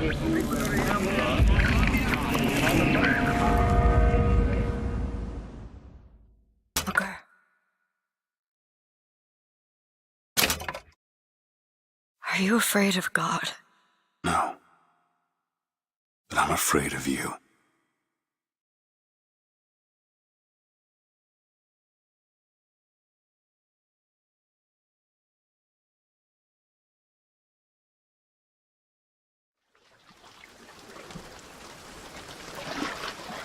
Okay. Are you afraid of God? No. But I'm afraid of you.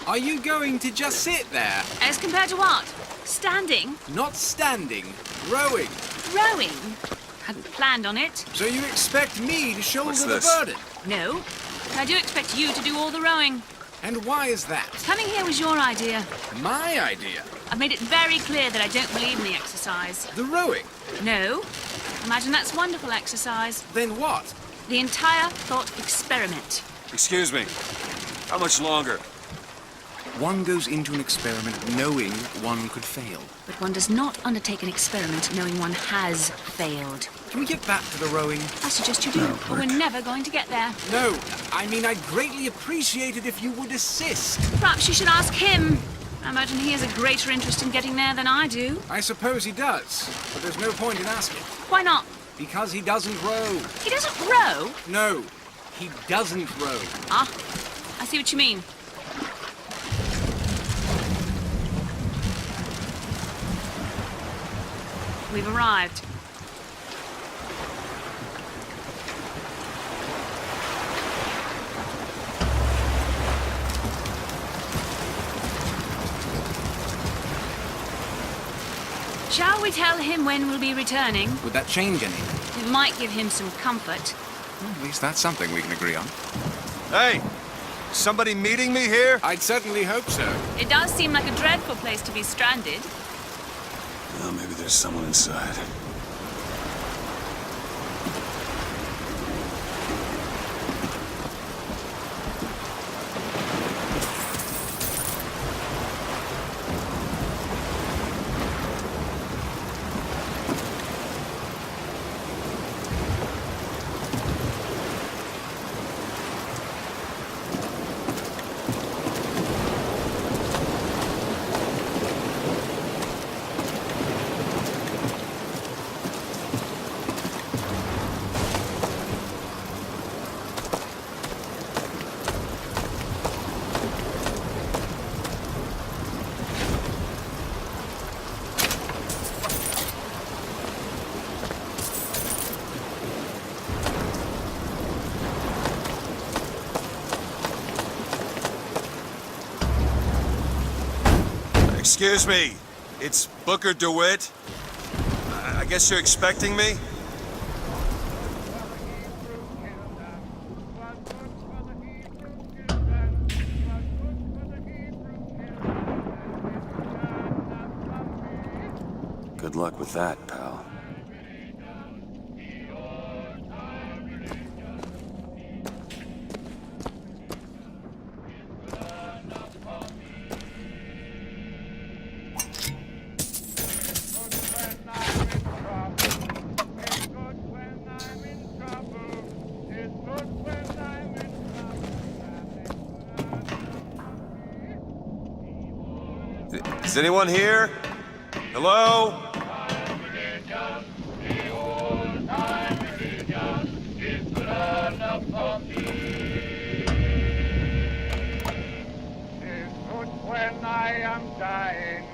Are you going to just sit there? As compared to what? Standing? Not standing, rowing. Rowing? Hadn't planned on it. So you expect me to shoulder What's the this? burden? No. But I do expect you to do all the rowing. And why is that? Coming here was your idea. My idea. I've made it very clear that I don't believe in the exercise. The rowing. No. Imagine that's wonderful exercise. Then what? The entire thought experiment. Excuse me. How much longer? One goes into an experiment knowing one could fail. But one does not undertake an experiment knowing one has failed. Can we get back to the rowing? I suggest you do, but we're never going to get there. No, I mean I'd greatly appreciate it if you would assist. Perhaps you should ask him. I imagine he has a greater interest in getting there than I do. I suppose he does, but there's no point in asking. Why not? Because he doesn't row. He doesn't row. No, he doesn't row. Ah, I see what you mean. We've arrived. Shall we tell him when we'll be returning? Would that change anything? It might give him some comfort. Well, at least that's something we can agree on. Hey! Somebody meeting me here? I'd certainly hope so. It does seem like a dreadful place to be stranded. Well, maybe there's someone inside. Excuse me, it's Booker DeWitt. I guess you're expecting me? Good luck with that, pal. Is anyone here? Hello? When I am dying,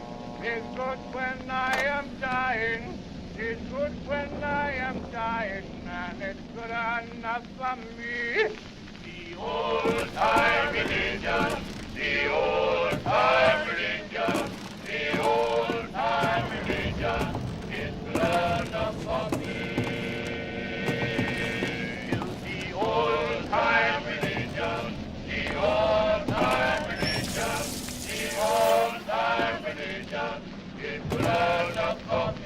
it's good when I am dying. It's good when I am dying, and it's good enough for me. The old-time religion, the old-time religion, the old-time religion is good enough for me. The old-time religion, the old-time religion, the old-time religion is good enough for me.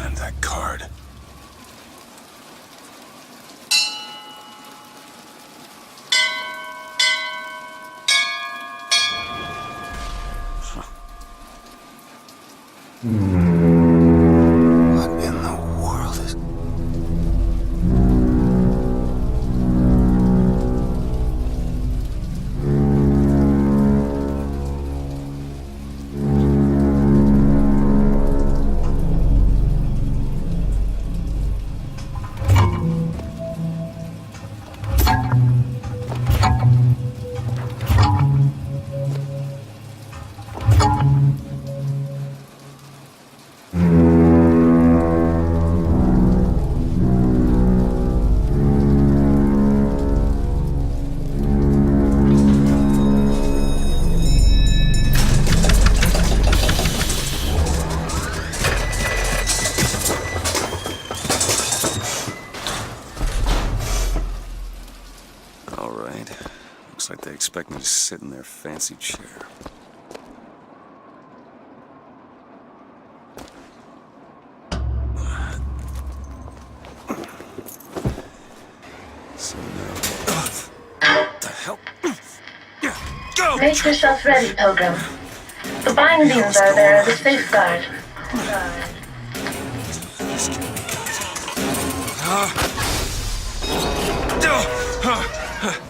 Man, that card. What in the world is... All right. Looks like they expect me to sit in their fancy chair. So now... What the hell? Go! Make yourself ready, Pilgrim. The bindings are there as a safeguard.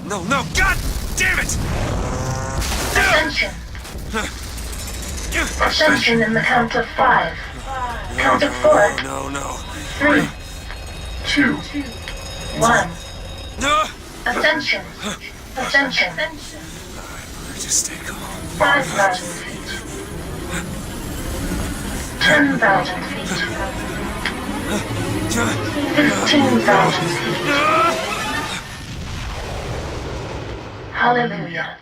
No, no, God damn it! Ascension. Ascension in the count of 5. Count of 4. No. 3, 2, 1. No! Ascension. Ascension. Just stay calm. 5,000 feet. 10,000 feet. 15,000 feet. Hallelujah.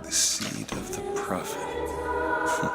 The seed of the prophet.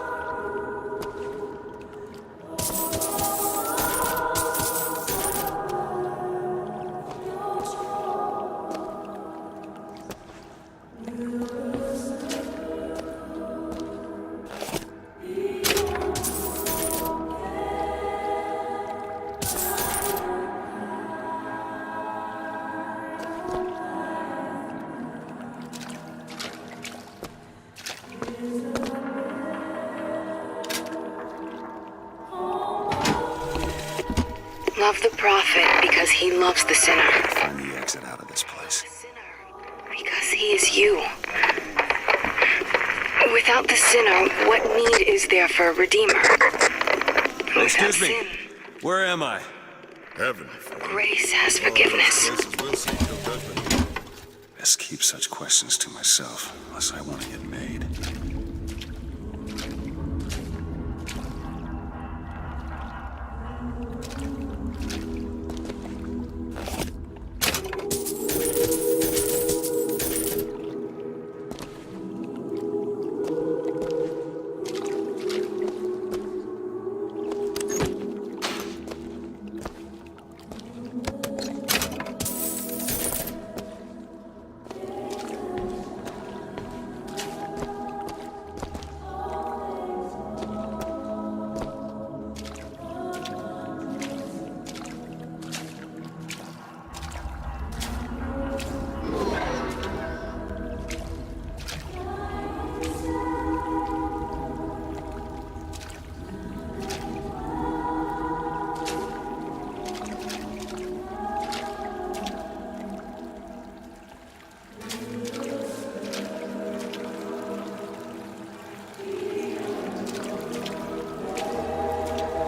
love the prophet because he loves the sinner. Find the exit out of this place. Because he is you. Without the sinner, what need is there for a redeemer? Excuse me. Where am I? Heaven. Grace has forgiveness. Best keep such questions to myself, unless I want to get made.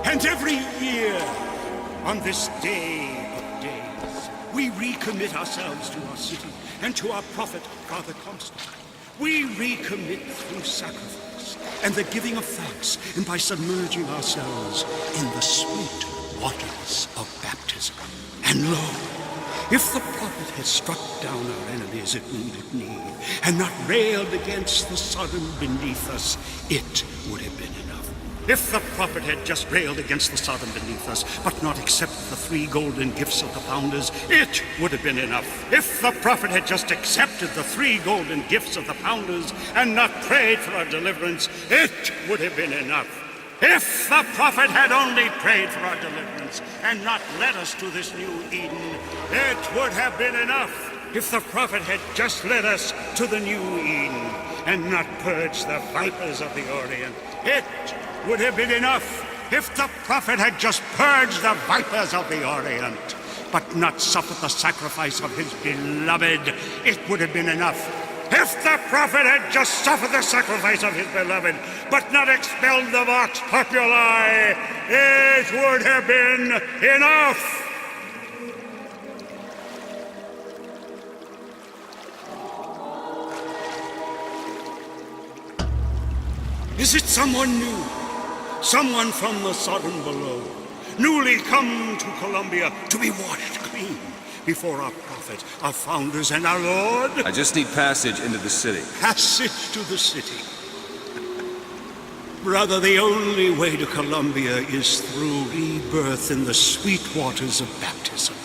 And every year, on this day of days, we recommit ourselves to our city and to our prophet, Father Constant. We recommit through sacrifice and the giving of thanks, and by submerging ourselves in the sweet waters of baptism. And lo, if the prophet had struck down our enemies at wounded knee and not railed against the Sodom beneath us, it would have been enough. If the prophet had just railed against the Sodom beneath us, but not accepted the 3 golden gifts of the founders, it would have been enough. If the prophet had just accepted the 3 golden gifts of the founders and not prayed for our deliverance, it would have been enough. If the prophet had only prayed for our deliverance and not led us to this new Eden, it would have been enough. If the prophet had just led us to the new Eden and not purged the vipers of the Orient, it would have been enough. If the prophet had just purged the vipers of the Orient, but not suffered the sacrifice of his beloved, it would have been enough. If the prophet had just suffered the sacrifice of his beloved, but not expelled the vox populi, it would have been enough. Is it someone new? Someone from the Sodom below, newly come to Columbia to be washed clean before our prophet, our founders, and our Lord? I just need passage into the city. Passage to the city. Brother, the only way to Columbia is through rebirth in the sweet waters of baptism.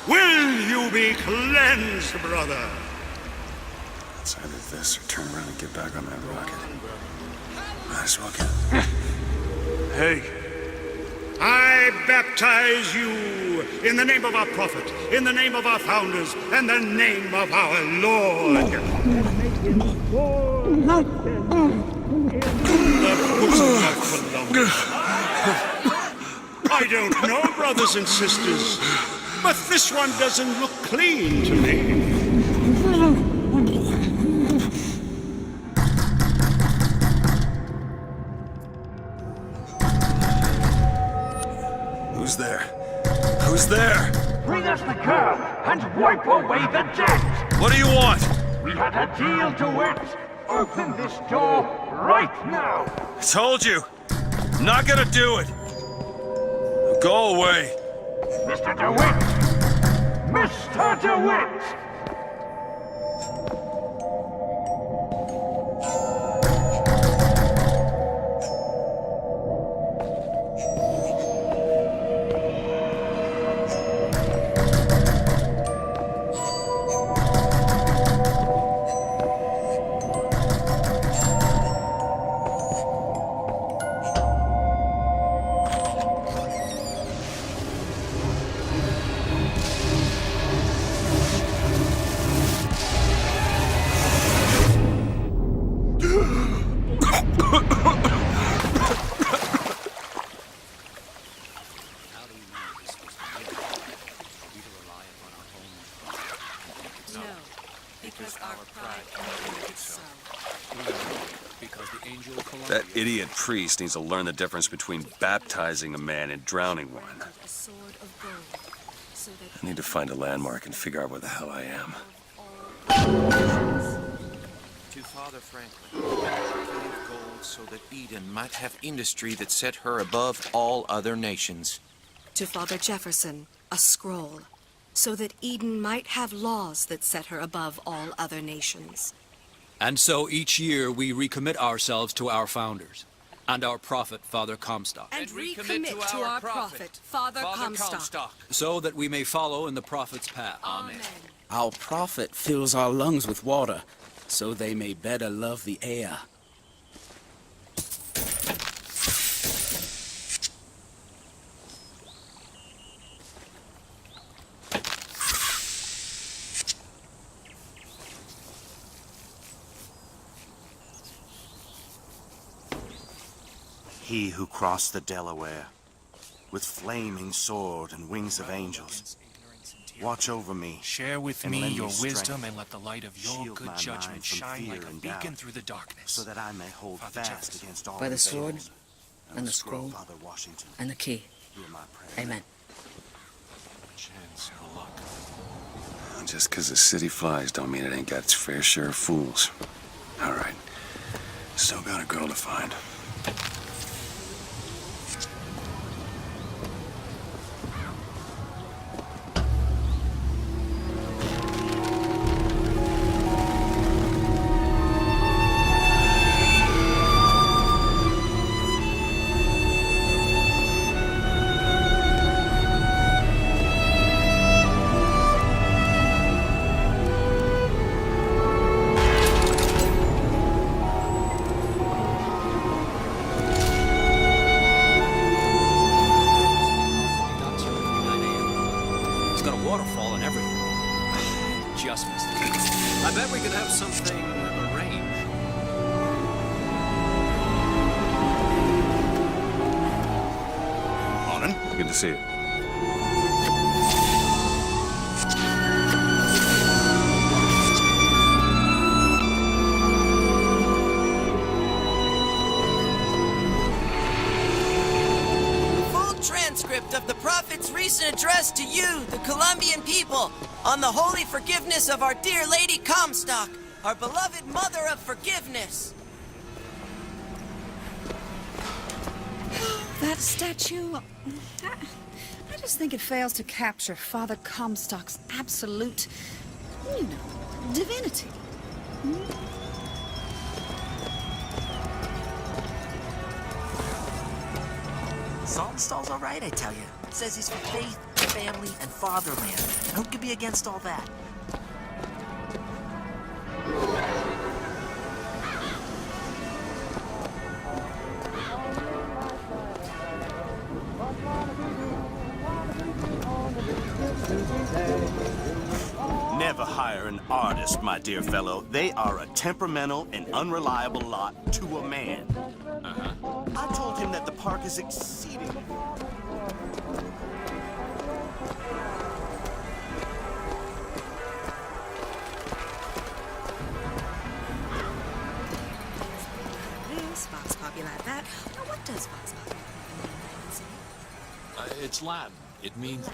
Will you be cleansed, brother? It's either this or turn around and get back on that rocket. Might as well get... Hey. I baptize you in the name of our prophet, in the name of our founders, and the name of our Lord. In the bosom of Columbia. I don't know, brothers and sisters, but this one doesn't look clean to me. Who's there? Who's there? Bring us the girl and wipe away the debt! What do you want? We had a deal, DeWitt! Open this door right now! I told you. I'm not gonna do it. Go away. Mr. DeWitt! Mr. DeWitt! That idiot priest needs to learn the difference between baptizing a man and drowning one. I need to find a landmark and figure out where the hell I am. To Father Franklin, gave gold so that Eden might have industry that set her above all other nations. To Father Jefferson, a scroll, so that Eden might have laws that set her above all other nations. And so each year we recommit ourselves to our founders and our prophet, Father Comstock. And recommit to our prophet, Father Comstock. So that we may follow in the prophet's path. Amen. Our prophet fills our lungs with water, so they may better love the air. He who crossed the Delaware, with flaming sword and wings of angels, watch over me. Share with and me lend your strength. wisdom and let the light of your Shield good my judgment mind from shine fear like a and beacon doubt, through the darkness. so that I may hold Father fast Jefferson. against all By the assails. sword and the scroll Father Washington, and the key. hear my prayer. Amen. Chance your luck. Just 'cause the city flies don't mean it ain't got its fair share of fools. All right. Still got a girl to find. It's got a waterfall and everything. Just missed it. I bet we could have something arranged. Morning. Good to see you. Full transcript of the Prophet's recent address to you, the Colombian people, on the holy forgiveness of our dear Lady Comstock, our beloved Mother of Forgiveness. That statue, I just think it fails to capture Father Comstock's absolute, divinity. Saltonstall's all right, I tell you. Says he's for faith, family, and fatherland. Who could be against all that? Never hire an artist, my dear fellow. They are a temperamental and unreliable lot to a man. I told him that the park is exceedingly... This, Vox Populi that. Now, what does Vox Populi mean, Nancy? It's Latin. It means...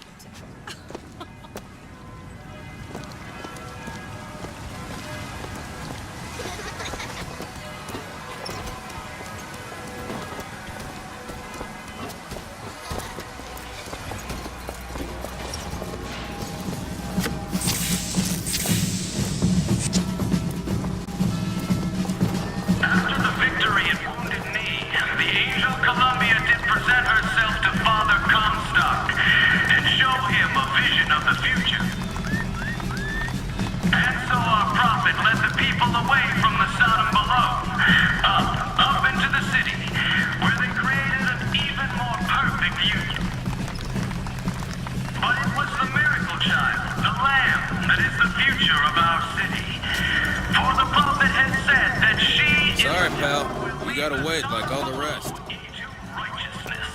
After the victory at Wounded Knee, the Angel Columbia did present herself to Father Comstock and show him a vision of the future. And so our prophet led the people away from the Sodom below, up into the city, where they created an even more perfect union. But it was the miracle child, the Lamb, that is the future of our city. For the prophet had said that she Sorry, pal. You gotta wait like all the rest. into righteousness.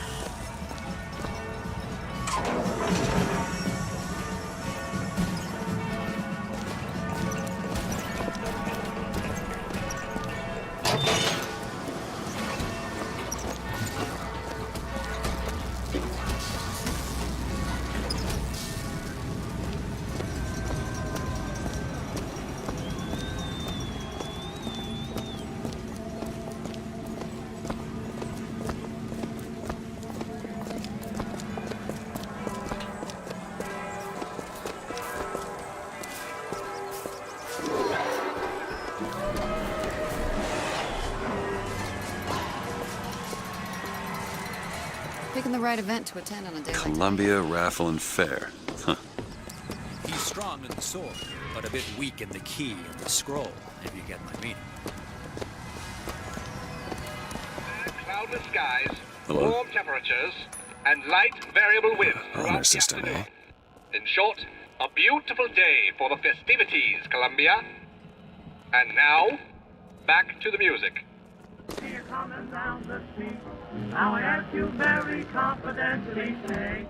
Picking the right event to attend on a day like Columbia Raffle and Fair. Huh. He's strong in the sword, but a bit weak in the key and the scroll, if you get my meaning. Cloudless skies, Hello? warm temperatures, and light variable winds Honor throughout the system, afternoon. eh? In short, a beautiful day for the festivities, Columbia. And now, back to the music. You're coming down the street. Now I ask you very confidentially, say.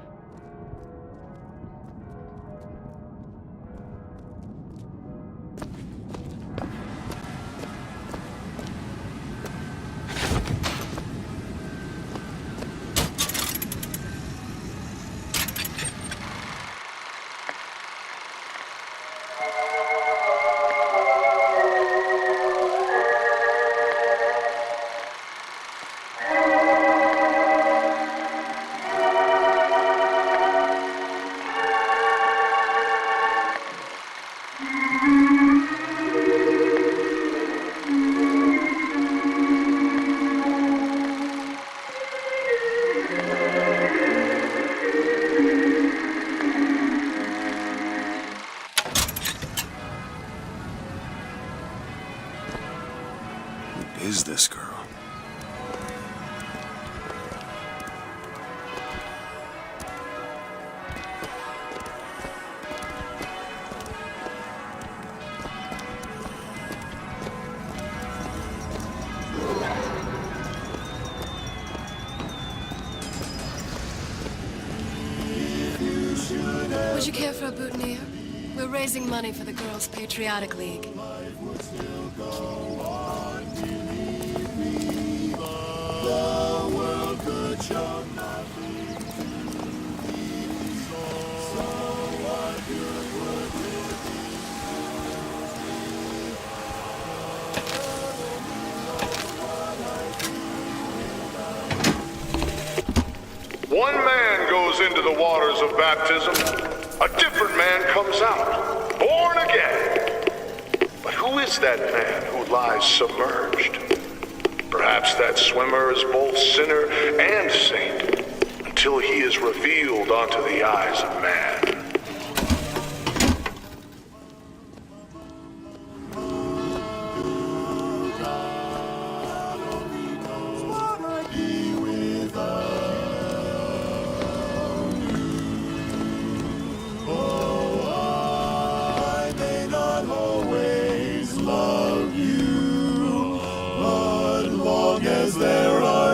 Who is this girl? Would you care for a boutonniere? We're raising money for the Girls' Patriotic League. One man goes into the waters of baptism, a different man comes out, born again. But who is that man who lies submerged? Perhaps that swimmer is both sinner and saint, until he is revealed unto the eyes of man.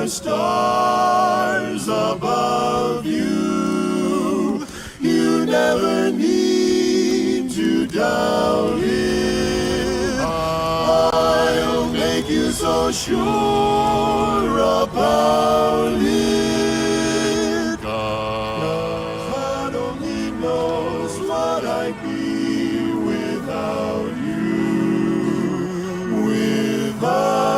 Stars above you, you never need to doubt it. I'll make you so sure about it. God only knows what I'd be without you. Without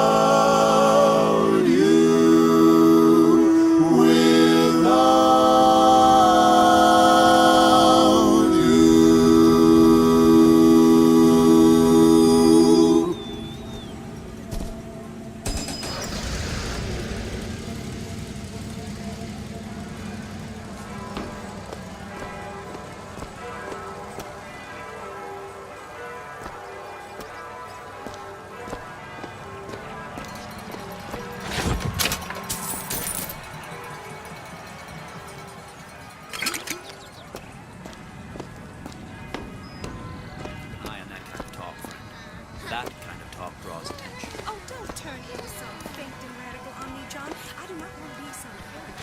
That kind of talk draws attention. Oh, don't turn into some faint and radical on me, John. I do not want to be some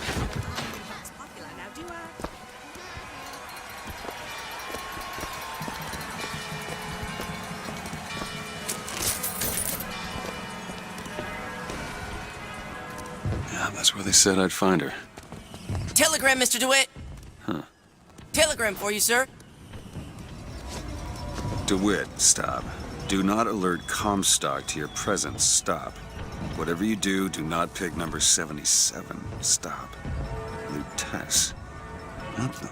character that's popular now, do I? Yeah, that's where they said I'd find her. Telegram, Mr. DeWitt. Huh. Telegram for you, sir. DeWitt, stop. Do not alert Comstock to your presence. Stop. Whatever you do, do not pick number 77. Stop. Lutess. What the...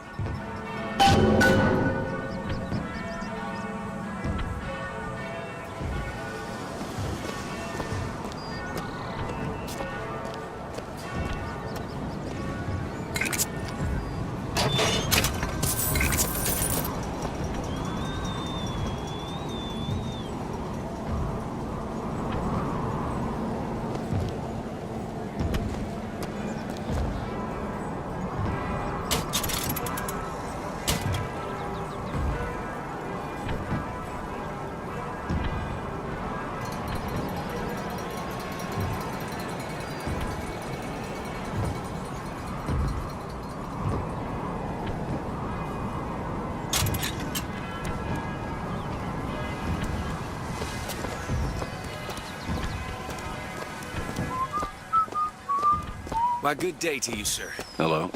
Why, good day to you, sir. Hello.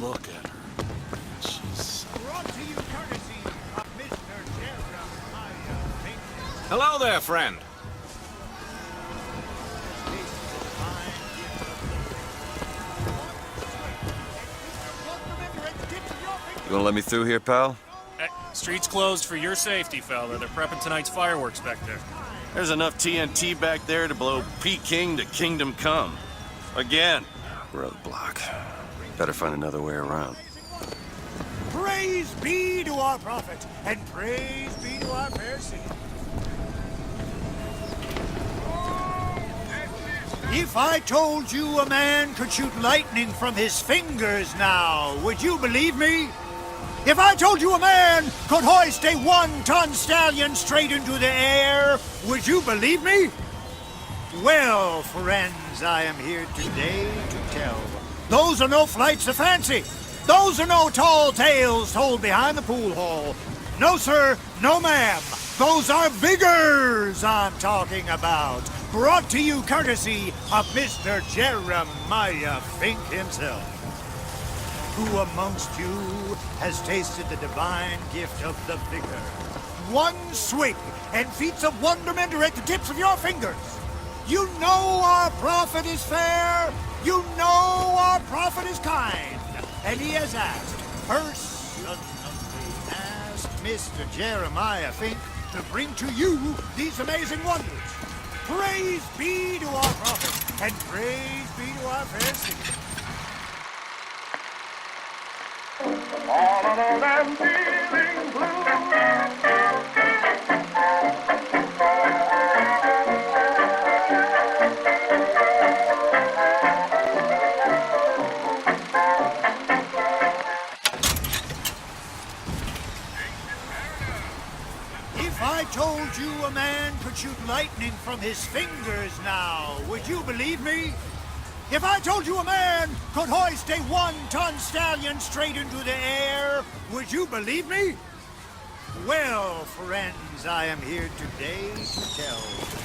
Look at her. She's... Hello there, friend. You wanna let me through here, pal? Street's closed for your safety, fella. They're prepping tonight's fireworks back there. There's enough TNT back there to blow Peking to Kingdom Come. Again. Roadblock. Better find another way around. Praise be to our prophet, and praise be to our fair city. If I told you a man could shoot lightning from his fingers now, would you believe me? If I told you a man could hoist a 1-ton stallion straight into the air, would you believe me? Well, friends, I am here today to tell. Those are no flights of fancy. Those are no tall tales told behind the pool hall. No, sir, no, ma'am. Those are vigors I'm talking about. Brought to you courtesy of Mr. Jeremiah Fink himself. Who amongst you has tasted the divine gift of the vigor? One swig, and feats of wonderment are at the tips of your fingers. You know our prophet is fair. You know our prophet is kind. And he has asked, personally asked Mr. Jeremiah Fink to bring to you these amazing wonders. Praise be to our prophet, and praise be to our fair city. All alone and feeling blue. If I told you a man could shoot lightning from his fingers now, would you believe me? If I told you a man could hoist a 1-ton stallion straight into the air, would you believe me? Well, friends, I am here today to tell.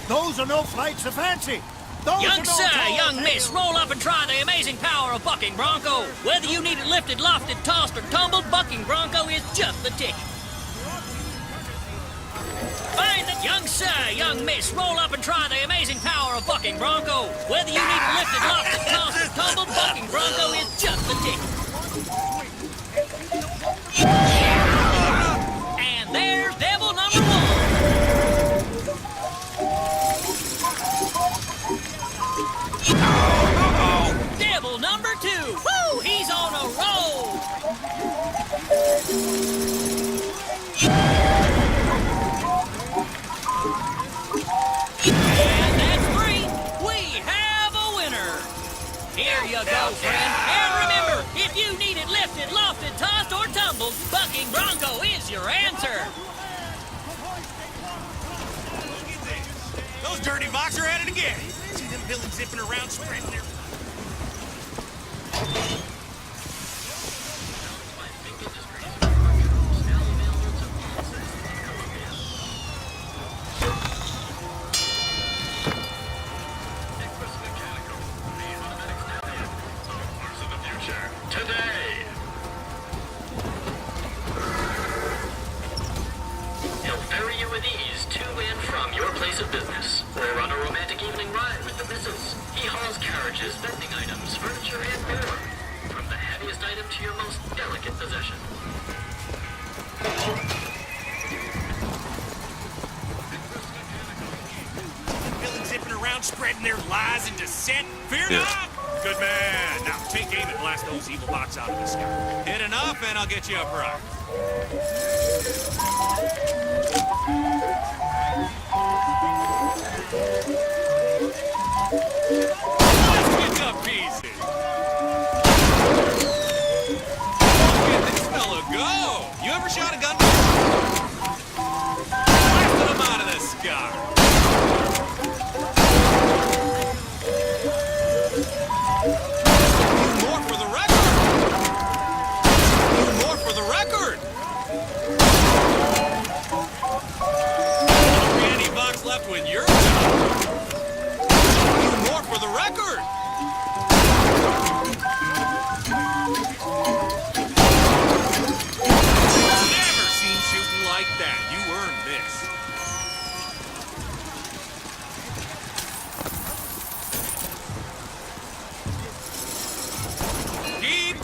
Those are no flights of fancy. Those Young are no sir, tall young tales. miss, roll up and try the amazing power of Bucking Bronco. Whether you need it lifted, lofted, tossed, or tumbled, Bucking Bronco is just the ticket. Find that young sir, young miss, roll up and try the amazing power of Bucking Bronco. Whether you need it lifted, lofted, tossed, or tumbled, Bucking Bronco is just the ticket. And there's devil number 1. Devil number 2. Woo! He's on a roll. And that's 3. We have a winner. Here you go, friend. And remember, if you need it lifted, lofted, tossed, or tumbled, Bucking Bronco is your answer. Those dirty boxers are at it again. See them villains zipping around, spreading their... Today. He'll ferry you with ease to and from your place of business, or on a romantic evening ride with the missus. He hauls carriages, vending items, furniture, and more. From the heaviest item to your most delicate possession. Villains zipping around, spreading their lies and dissent. Fear Yes. not! Good man. Now, take aim and blast those evil box out of the sky. Hit enough, and I'll get you a prize. Let's get to pieces. Get this fella go.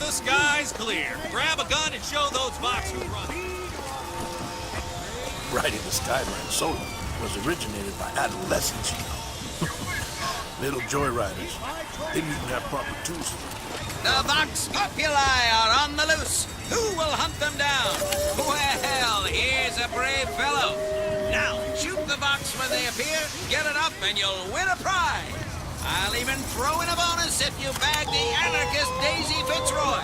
the sky's clear. Grab a gun and show those Vox who run. Riding the Skyline solo was originated by adolescents, you know. Little joyriders. Didn't even have proper tools. The Vox Populi are on the loose. Who will hunt them down? Well, here's a brave fellow. Now, shoot the Vox when they appear, get it up, and you'll win a prize. I'll even throw in a bonus if you bag the anarchist Daisy Fitzroy.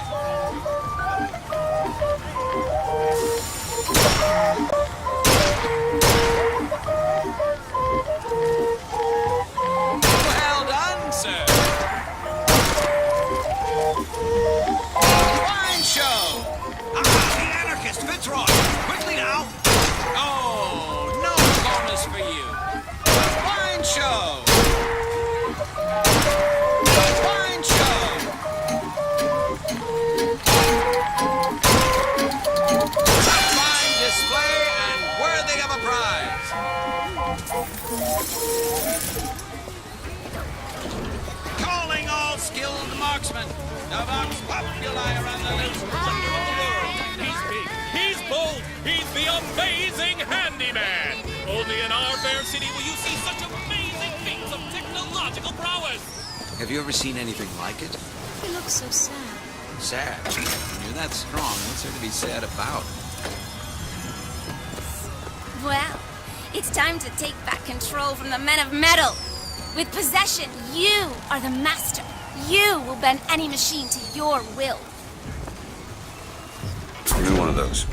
Well done, sir. Fine show. The anarchist Fitzroy. Quickly now. Oh, no bonus for you. Fine show. Fine show. Fine display and worthy of a prize. Calling all skilled marksmen. The Vox Populi are on the loose. Wonder of the world. He's big. He's bold. He's the amazing handyman. Only in our fair city will you see such amazing feats of technological prowess. Have you ever seen anything like it? He looks so sad. Sad. When you're that strong, what's there to be sad about? Well, it's time to take back control from the men of metal. With possession, you are the master. You will bend any machine to your will. Give me one of those.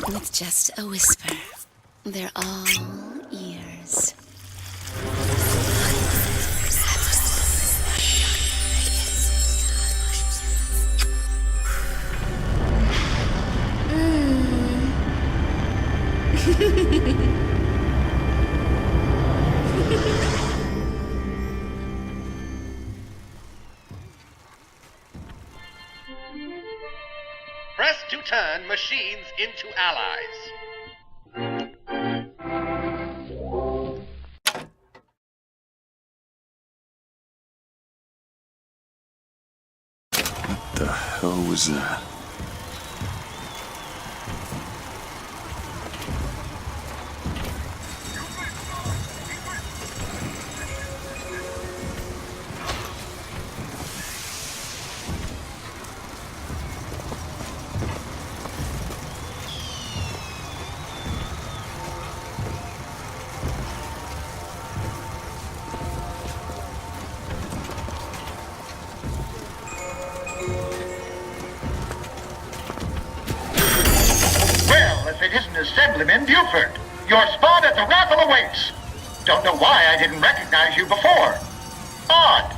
With just a whisper, they're all ears. Press to turn machines into allies. What the hell was that? Assemblyman Buford. Your spot at the raffle awaits. Don't know why I didn't recognize you before. Odd.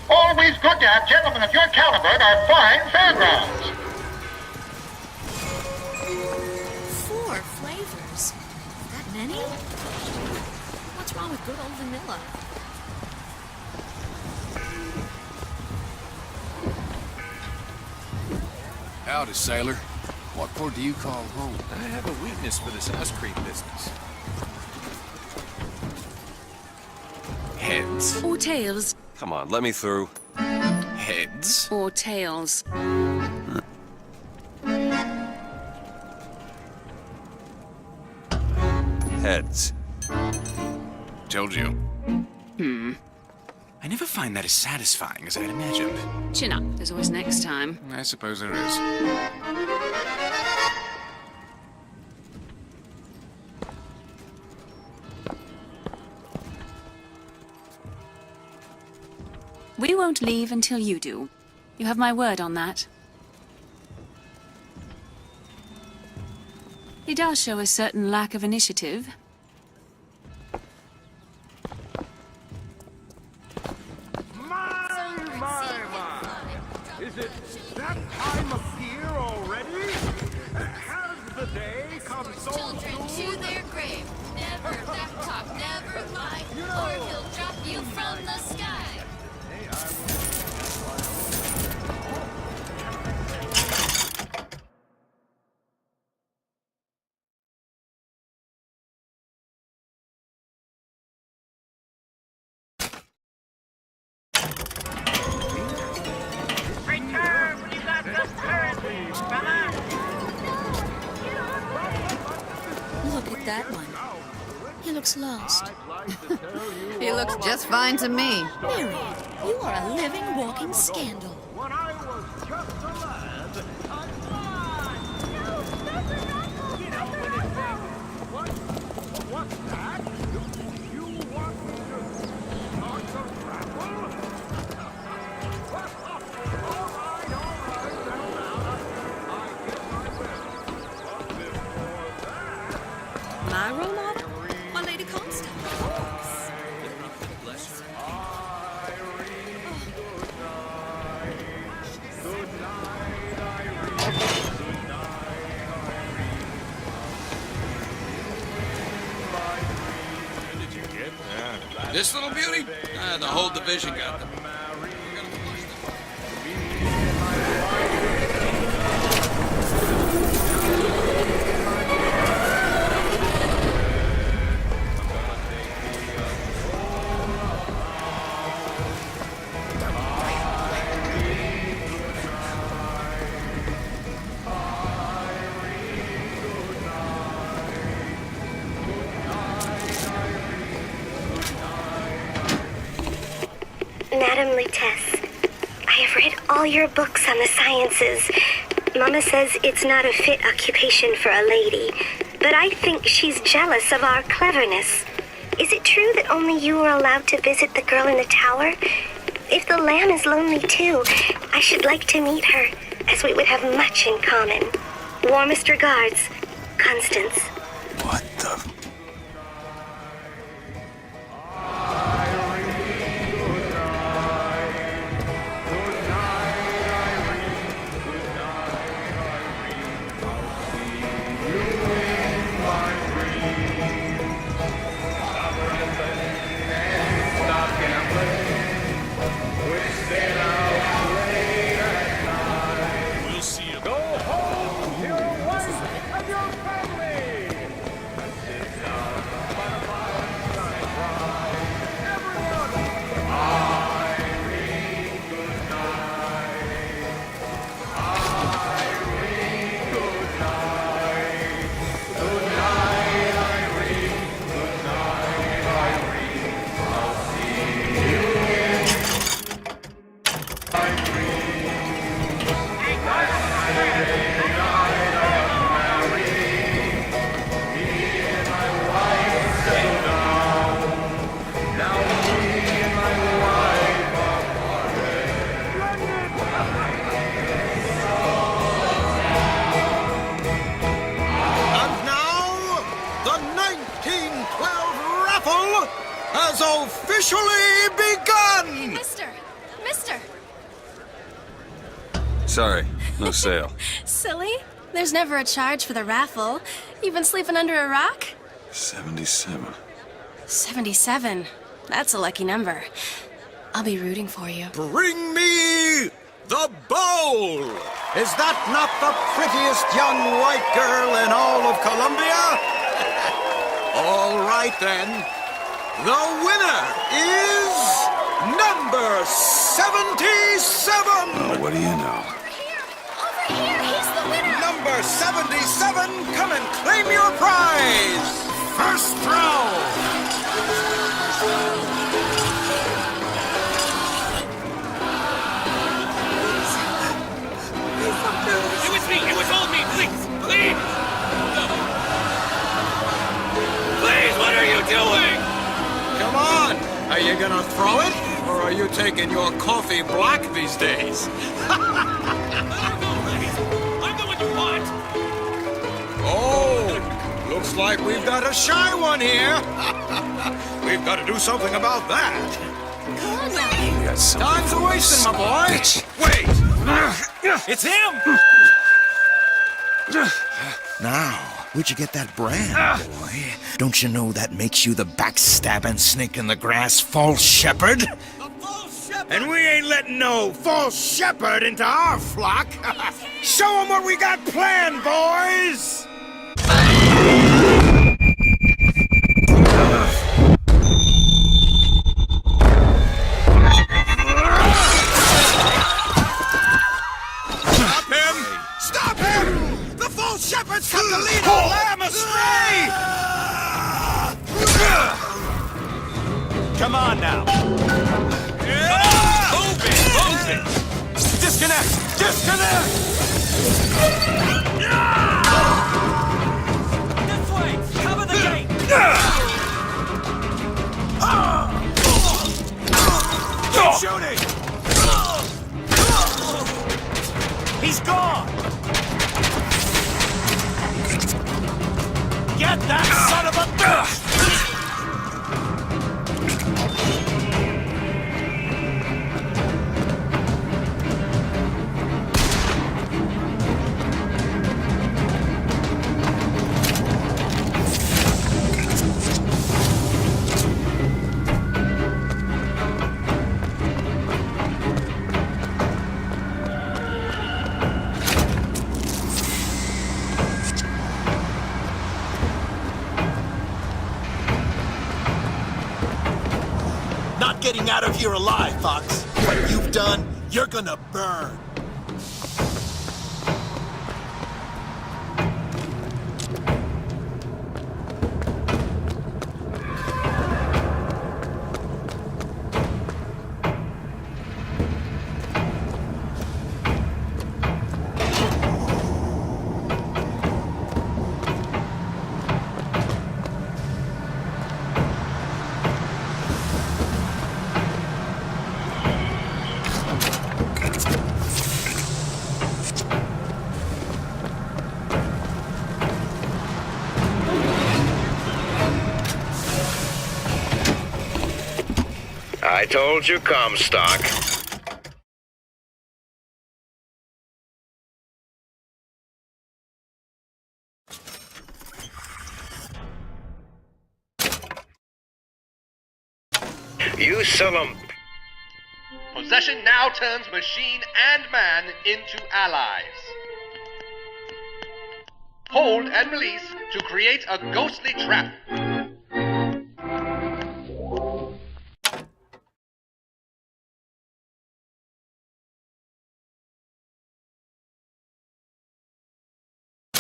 Always good to have gentlemen of your caliber at our fine fairgrounds. 4 flavors? That many? What's wrong with good old vanilla? Howdy, sailor. What port do you call home? I have a weakness for this ice cream business. Heads. Or tails. Come on, let me through. Heads. Or tails. Heads. Told you. I never find that as satisfying as I'd imagined. Chin up. There's always next time. I suppose there is. We won't leave until you do. You have my word on that. He does show a certain lack of initiative. Is it that time of year already? Has the day come so Children soon? to their grave. Never laptop, never mind. Or he'll drop you from the sky. looks lost. He looks just fine to me. Mary, you are a living, walking scandal. When I was just a lad, what's that? You want me to start the raffle? All right, now, I guess I will. But before that... My role model? Or Lady Comstock, of course. Bless her. This little beauty? The whole division got them. Madam Lutece, I have read all your books on the sciences. Mama says it's not a fit occupation for a lady, but I think she's jealous of our cleverness. Is it true that only you are allowed to visit the girl in the tower? If the lamb is lonely too, I should like to meet her, as we would have much in common. Warmest regards, Constance. What the... We'll see you. Go home to your wife and your family! And now, the 1912 raffle has officially begun! Mister! Sorry, no sale. Silly. There's never a charge for the raffle. You've been sleeping under a rock? 77. 77. That's a lucky number. I'll be rooting for you. Bring me the bowl! Is that not the prettiest young white girl in all of Columbia? All right then. The winner is number 77! Oh, what do you know? Over here! He's the winner! Number 77, come and claim your prize! First row! It was me! It was all me! Please! Please! No. Please, what are you doing? Come on! Are you gonna throw it? Or are you taking your coffee black these days? I'm the one you want! Oh, looks like we've got a shy one here. We've got to do something about that. Come on now. You got something Time's for a me, wasting, my son of a boy. bitch. Wait. It's him! Now, where'd you get that brand, boy? Don't you know that makes you the backstabbing snake in the grass false shepherd? And we ain't letting no false shepherd into our flock. Show 'em what we got planned, boys! Stop him! Stop him! The false shepherd's come to lead our lamb astray! Come on now. Move it! Disconnect! Disconnect! This way! Cover the gate! Keep shooting! He's gone! Get that son of a bitch! Getting out of here alive, Fox. What you've done, you're gonna burn. I told you, Comstock. You sell 'em. Possession now turns machine and man into allies. Hold and release to create a ghostly trap.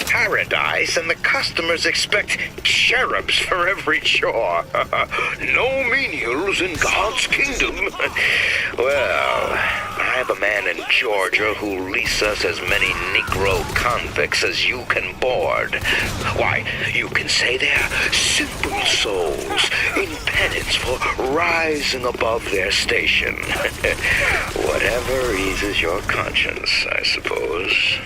Paradise, and the customers expect cherubs for every chore. No menials in God's kingdom. Well, I have a man in Georgia who'll lease us as many Negro convicts as you can board. Why, you can say they're simple souls in penance for rising above their station. Whatever eases your conscience, I suppose.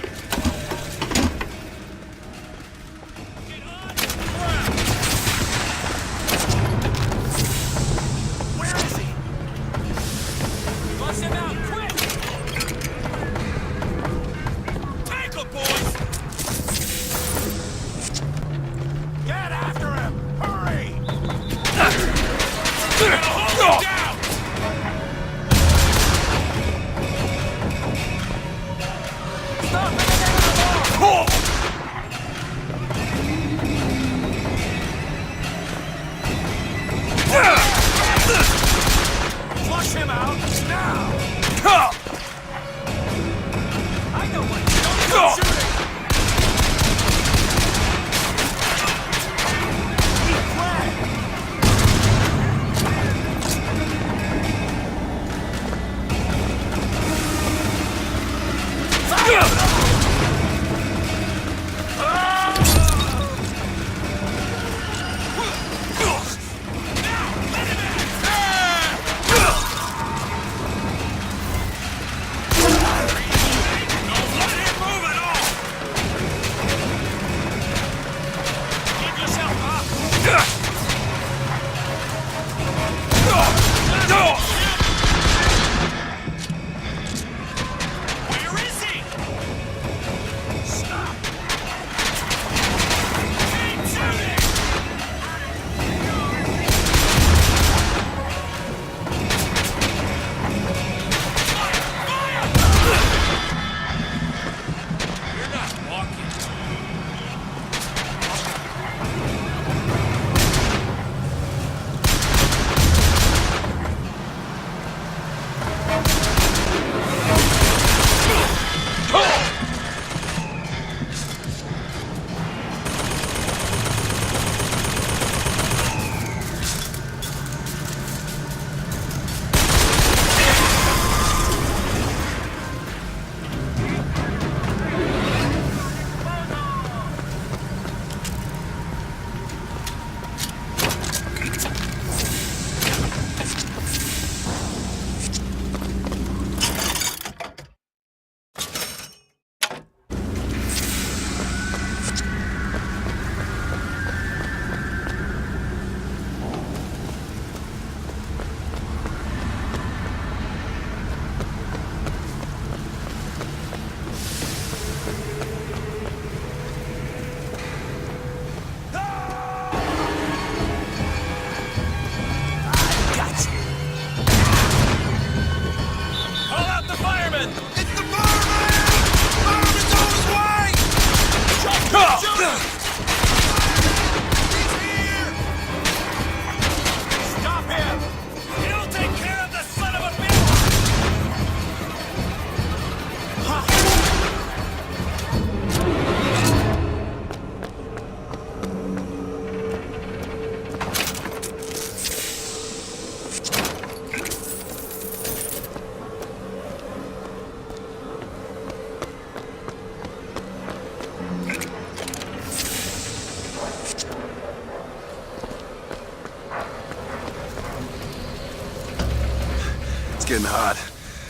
It's getting hot.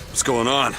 What's going on?